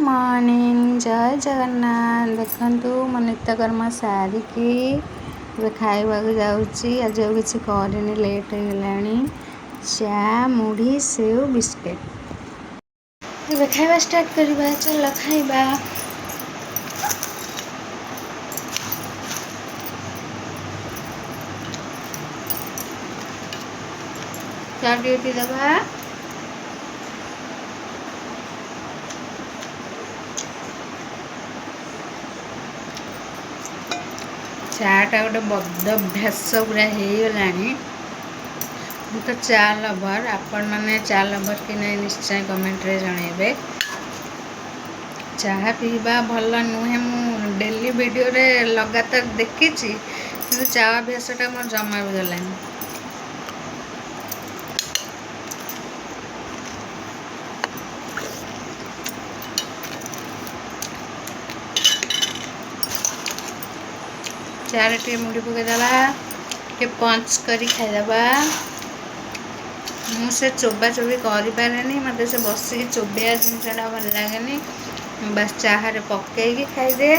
Morning जय जगन्नाथ देखु मो नित्यकर्म सारिकी खाइबा जाऊँगी। आज किसी करनी लेट हो गलानी। चा मुढ़ी सेव बिस्किट खाइबा स्टार्ट करवा। चल खाइबा। चा ड्यूटी दबा चाटा गोटे बद अभ्यास पूरा होगला। मु तो चा लवर आपण मैंने चा लवर कि नहीं निश्चय कमेंट रे जनइबे। चाह पीवा भल नुहे। मु डेली वीडियो रे लगातार देखी कि चा अभ्यासटा मोर जमा भी गलानी। चारे टे मुड़ी पकईदे टे पंच करी खाईदे। मुझे चोबा चोबी करें मत से बसिक चोबा जिनसा भल लगे। बस चाहे पकईकी खाईदे।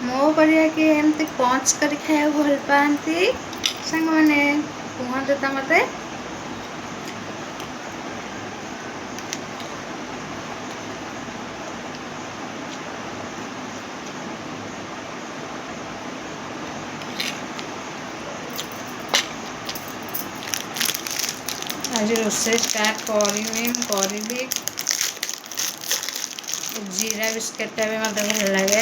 मो पर कि एमती पंच कर खाया भल पाती सांग मैंने कहते तो मत। आज रोसे स्टार्ट करी जीरा बिस्किटा भी मत भल लगे।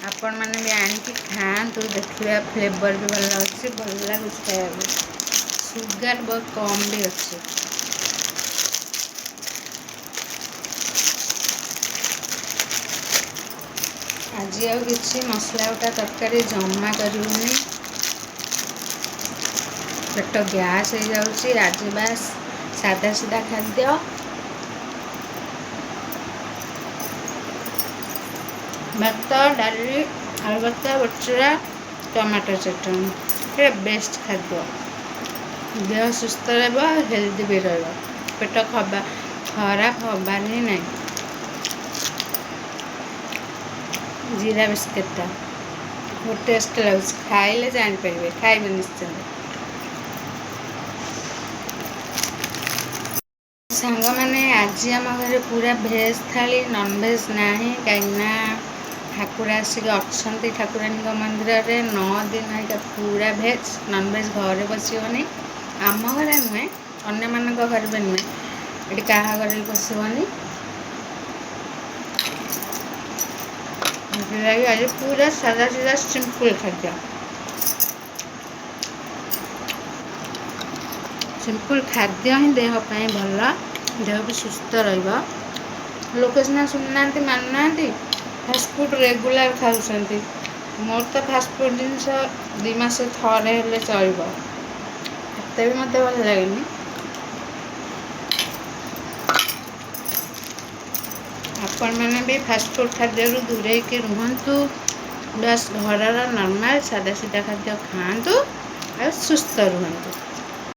आपण मैंने भी आनिकी खातु देखिए फ्लेवर भी भल अच्छे भल लगुच खाया। सुगर बहुत कम भी अच्छे। आज आ कि मसला उठा तरकारी जमा करूनी। पेट गैस हो जाऊँगी। आज बास सादा सीधा खाद्य भात डाली आलू भर्ता बचुरा टमाटो चटनी ये बेस्ट खाद्य। देह सुस्थ हेल्दी भी पेट खराब हबार ही नहीं। जीरा बिस्किटा बहुत टेस्ट लगे। खाइले जापर खाइबे निश्चय। सांग मैंने आज आम घर पूरा भेज थाली नॉनवेज ना कहीं ठाकुर आसिक अच्छा ठाकुरानी मंदिर में 9 दिन है पूरा भेज नॉनवेज घरे बसबनी। आम घर नुहे अन्य मान घर भी नुहे ये क्या घर भी बसबनी। आज पूरा सादा सीधा सिंपल खाद्य। सिंपल खाद्य ही देहपाई भल। देह भी सुस्थ लोक सीना शुणुना मानुना। फास्टफुड रेगुलर खाऊँ। मोर तो फास्टफुड जिनस 2 मास थे हेल्ले चलो एत भी मत भल लगे। आपण मैंने भी फास्टफुड खाद्य दूरे की रुहतु। बस घर नॉर्मल सादा सीधा खाद्य खातु और सुस्थ रुहतु।